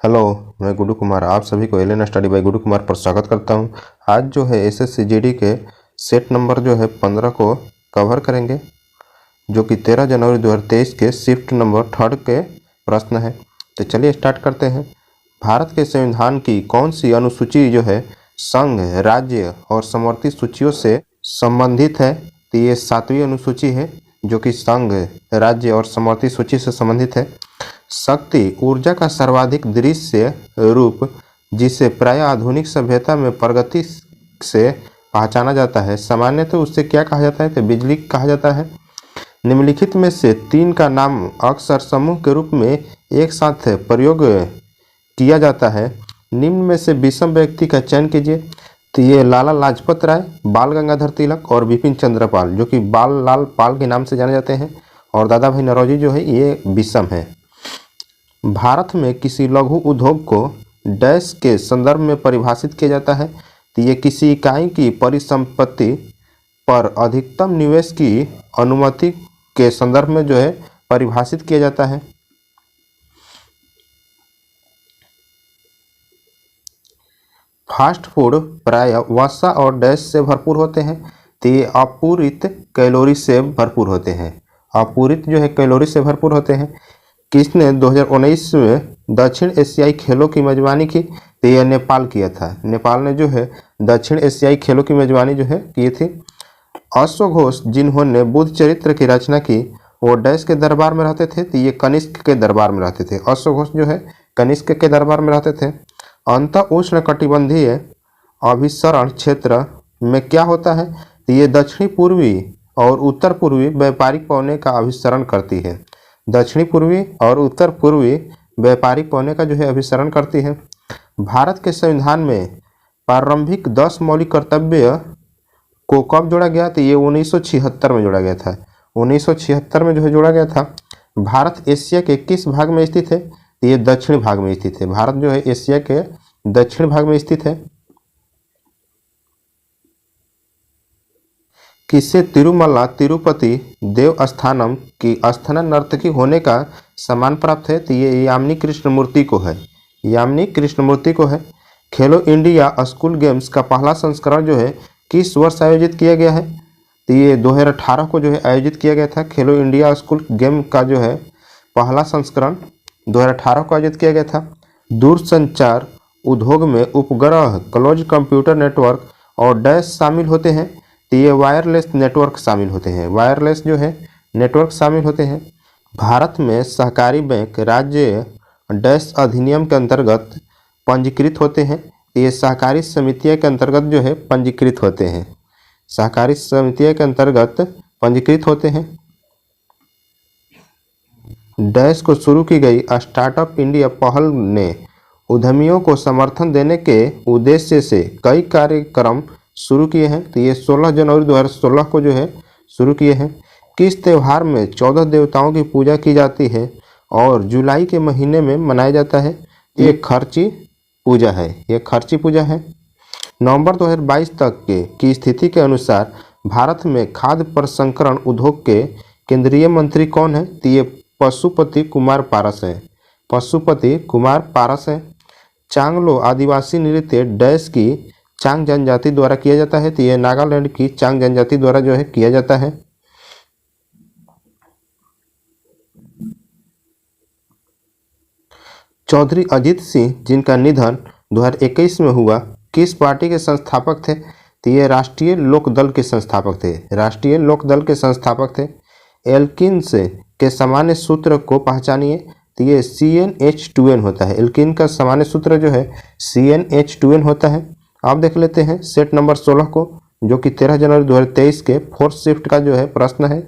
Hello, मैं गुड्डू कुमार आप सभी को alien study bye Guddu Kumar पर स्वागत करता हूं। आज जो है एसएससी जीडी के सेट नंबर जो है 15 को कवर करेंगे, जो कि 13 जनवरी 2023 के शिफ्ट नंबर 3 के प्रश्न है। तो चलिए स्टार्ट करते हैं। भारत के संविधान की कौन सी अनुसूची जो है संघ, राज्य और समवर्ती सूचियों से संबंधित है? तो ये 7वीं अनुसूची है, जो कि संघ, राज्य और समवर्ती सूची से संबंधित है। शक्ति ऊर्जा का सर्वाधिक दृश्य रूप, जिसे प्राय आधुनिक सभ्यता में प्रगति से पहचाना जाता है, सामान्यतः तो उससे क्या कहा जाता है? तो बिजली कहा जाता है। निम्नलिखित में से 3 का नाम अक्षर समूह के रूप में एक साथ प्रयोग किया जाता है। निम्न में से विषम व्यक्ति का चयन कीजिए। तो ये लाला लाजपत राय, बाल गंगाधर तिलक और बिपिन चंद्र पाल, जो कि बाल लाल पाल के नाम से जाने जाते हैं, और दादा भाई नौरोजी जो है ये विषम है। भारत में किसी लघु उद्योग को डैश के संदर्भ में परिभाषित किया जाता है। तो ये किसी इकाई की परिसंपत्ति पर अधिकतम निवेश की अनुमति के संदर्भ में जो है परिभाषित किया जाता है। फास्ट फूड प्राय वसा और डैश से भरपूर होते हैं। तो ये अपूरित कैलोरी से भरपूर होते हैं। अपूरित जो है कैलोरी से भरपूर होते हैं। किसने 2019 में दक्षिण एशियाई खेलों की मेजबानी की? तो यह नेपाल किया था। नेपाल ने जो है दक्षिण एशियाई खेलों की मेजबानी जो है की थी। अश्व घोष, जिन्होंने बुद्ध चरित्र की रचना की, वो डैश के दरबार में रहते थे। तो ये कनिष्क के दरबार में रहते थे। अश्व घोष जो है कनिष्क के दरबार में रहते थे। अंत उष्ण कटिबंधीय अभिसरण क्षेत्र में क्या होता है? तो ये दक्षिणी पूर्वी और उत्तर पूर्वी व्यापारिक पौने का अभिसरण करती है। दक्षिणी पूर्वी और उत्तर पूर्वी व्यापारिक पौने का जो है अभिसरण करती है। भारत के संविधान में प्रारंभिक 10 मौलिक कर्तव्य को कब जोड़ा गया? तो ये 1976 में जोड़ा गया था। 1976 में जो है जोड़ा गया था। भारत एशिया के किस भाग में स्थित है? तो ये दक्षिण भाग में स्थित है। भारत जो है एशिया के दक्षिण भाग में स्थित है। किसे तिरुमला तिरुपति देवस्थानम की अस्थाना नर्तकी होने का सम्मान प्राप्त है? तो ये यामिनी कृष्णमूर्ति को है। यामिनी कृष्णमूर्ति को है। खेलो इंडिया स्कूल गेम्स का पहला संस्करण जो है किस वर्ष आयोजित किया गया है? तो ये 2018 को जो है आयोजित किया गया था। खेलो इंडिया स्कूल गेम का जो है पहला संस्करण 2018 को आयोजित किया गया था। दूरसंचार उद्योग में उपग्रह, क्लोज कंप्यूटर नेटवर्क और डैश शामिल होते हैं। तो ये वायरलेस नेटवर्क शामिल होते हैं। वायरलेस जो है नेटवर्क शामिल होते हैं। भारत में सहकारी बैंक राज्य डैश अधिनियम के अंतर्गत पंजीकृत होते हैं। तो ये सहकारी समितियों के अंतर्गत जो है पंजीकृत होते हैं। सहकारी समितियों के अंतर्गत पंजीकृत होते हैं। डैश को शुरू की गई स्टार्टअप इंडिया पहल ने उद्यमियों को समर्थन देने के उद्देश्य से कई कार्यक्रम शुरू किए हैं। तो ये 16 जनवरी 2016 को जो है शुरू किए हैं। किस त्यौहार में 14 देवताओं की पूजा की जाती है और जुलाई के महीने में मनाया जाता है? ये खर्ची पूजा है। ये खर्ची पूजा है। नवंबर 2022 तक की स्थिति के अनुसार भारत में खाद्य प्रसंस्करण उद्योग के केंद्रीय मंत्री कौन है? तो ये पशुपति कुमार पारस है। पशुपति कुमार पारस है। चांगलो आदिवासी नृत्य डैश की चांग जनजाति द्वारा किया जाता है। तो ये नागालैंड की चांग जनजाति द्वारा जो है किया जाता है। चौधरी अजीत सिंह, जिनका निधन 2021 में हुआ, किस पार्टी के संस्थापक थे? तो ये राष्ट्रीय लोकदल के संस्थापक थे। राष्ट्रीय लोकदल के संस्थापक थे। एल्किन्स के सामान्य सूत्र को पहचानिए। तो ये CnH2n होता है। एल्किन का सामान्य सूत्र जो है CnH2n होता है। आप देख लेते हैं सेट नंबर 16 को, जो कि 13 जनवरी 2023 के 4th शिफ्ट का जो है प्रश्न है।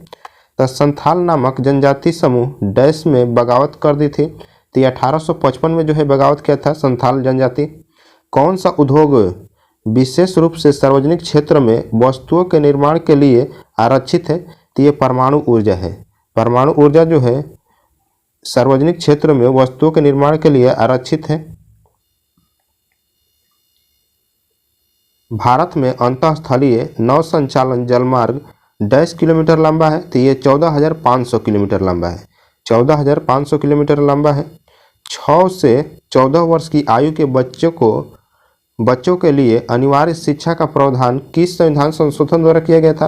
तो संथाल नामक जनजाति समूह डैश में बगावत कर दी थी। तो 1855 में जो है बगावत किया था संथाल जनजाति। कौन सा उद्योग विशेष रूप से सार्वजनिक क्षेत्र में वस्तुओं के निर्माण के लिए आरक्षित है? तो ये परमाणु ऊर्जा है। परमाणु ऊर्जा जो है सार्वजनिक क्षेत्र में वस्तुओं के निर्माण के लिए आरक्षित है। भारत में अंतःस्थलीय नौ संचालन जलमार्ग डैश किलोमीटर लंबा है? तो ये 14,500 किलोमीटर लंबा है। 14,500 किलोमीटर लंबा है। 6 से 14 वर्ष की आयु के बच्चों के लिए अनिवार्य शिक्षा का प्रावधान किस संविधान संशोधन द्वारा किया गया था?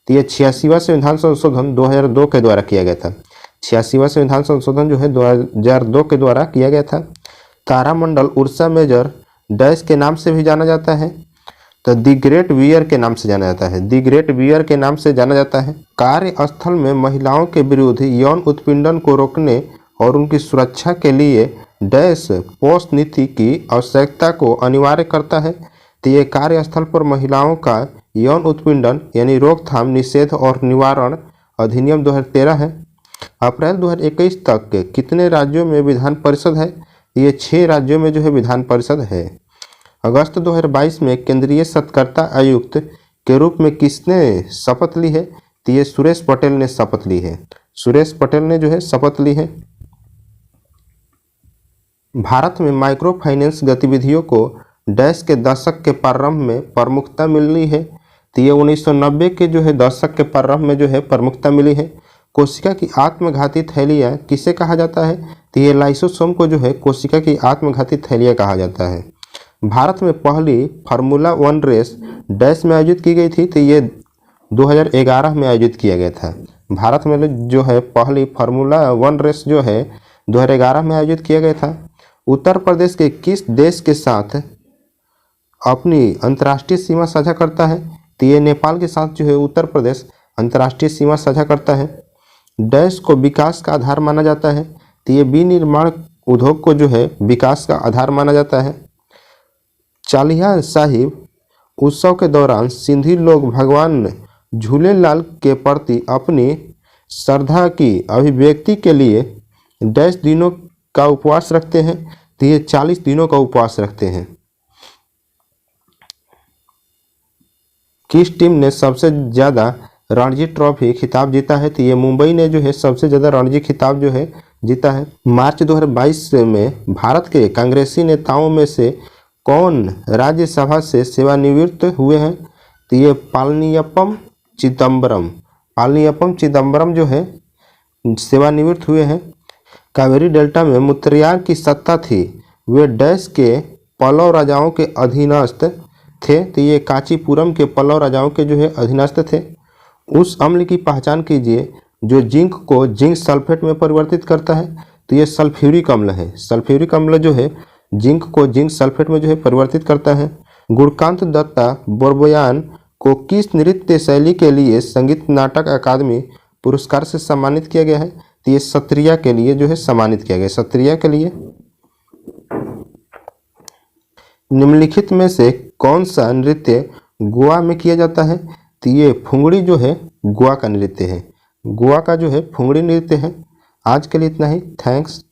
तो ये 86वां संविधान संशोधन 2002 के द्वारा किया गया था। 86वां संविधान संशोधन जो है 2002 के द्वारा किया गया था। तारामंडल उर्सा मेजर डैश के नाम से भी जाना जाता है, तो दी ग्रेट बियर के नाम से जाना जाता है। दी ग्रेट बियर के नाम से जाना जाता है। कार्यस्थल में महिलाओं के विरुद्ध यौन उत्पीड़न को रोकने और उनकी सुरक्षा के लिए डैश पोस्ट नीति की आवश्यकता को अनिवार्य करता है। तो ये कार्यस्थल पर महिलाओं का यौन उत्पीड़न यानी रोकथाम, निषेध और निवारण अधिनियम 2013 है। अप्रैल 2021 तक के कितने राज्यों में विधान परिषद है? ये 6 राज्यों में जो है विधान परिषद है। अगस्त 2022 में केंद्रीय सतर्कता आयुक्त के रूप में किसने शपथ ली है? तो ये सुरेश पटेल ने शपथ ली है। सुरेश पटेल ने जो है शपथ ली है। भारत में माइक्रो फाइनेंस गतिविधियों को डैश के दशक के प्रारंभ में प्रमुखता मिली है। तो ये 1990 के जो है दशक के प्रारंभ में जो है प्रमुखता मिली है। कोशिका की आत्मघाती थैलियाँ किसे कहा जाता है? तो ये लाइसोसोम को जो है कोशिका की आत्मघाती थैलियाँ कहा जाता है। भारत में पहली फार्मूला 1 रेस डैश में आयोजित की गई थी। तो ये 2011 में आयोजित किया गया था। भारत में जो है पहली फार्मूला 1 रेस जो है 2011 में आयोजित किया गया था। उत्तर प्रदेश के किस देश के साथ अपनी अंतर्राष्ट्रीय सीमा साझा करता है? तो ये नेपाल के साथ जो है उत्तर प्रदेश अंतर्राष्ट्रीय सीमा साझा करता है। डैश को विकास का आधार माना जाता है। तो ये विनिर्माण उद्योग को जो है विकास का आधार माना जाता है। चालिया साहिब उत्सव के दौरान सिंधी लोग भगवान झूलेलाल के प्रति अपनी श्रद्धा की अभिव्यक्ति के लिए डैश दिनों का उपवास रखते हैं। तो ये 40 दिनों का उपवास रखते हैं। किस टीम ने सबसे ज़्यादा रणजी ट्रॉफी खिताब जीता है? तो ये मुंबई ने जो है सबसे ज़्यादा रणजी खिताब जो है जीता है। मार्च 2022 में भारत के कांग्रेसी नेताओं में से कौन राज्यसभा से सेवानिवृत्त हुए हैं? तो ये पालनियप्पम चिदम्बरम जो है सेवानिवृत्त हुए हैं। कावेरी डेल्टा में मुत्तरयार की सत्ता थी, वे डैश के पल्लव राजाओं के अधीनस्थ थे। तो ये कांचीपुरम के पल्लव राजाओं के जो है अधीनस्थ थे। उस अम्ल की पहचान कीजिए जो जिंक को जिंक सल्फेट में परिवर्तित करता है। तो ये सल्फ्यूरिक अम्ल है। सल्फ्यूरिक अम्ल जो है जिंक को जिंक सल्फेट में जो है परिवर्तित करता है। गुणकांत दत्ता बोरगोहान को किस नृत्य शैली के लिए संगीत नाटक अकादमी पुरस्कार से सम्मानित किया गया है? तो ये सत्रिया के लिए जो है सम्मानित किया गया। सत्रिया के लिए। निम्नलिखित में से कौन सा नृत्य गोवा में किया जाता है? तो ये फुंगड़ी जो है गोवा का नृत्य है। गोवा का जो है फुंगड़ी नृत्य है। आज के लिए इतना ही। थैंक्स।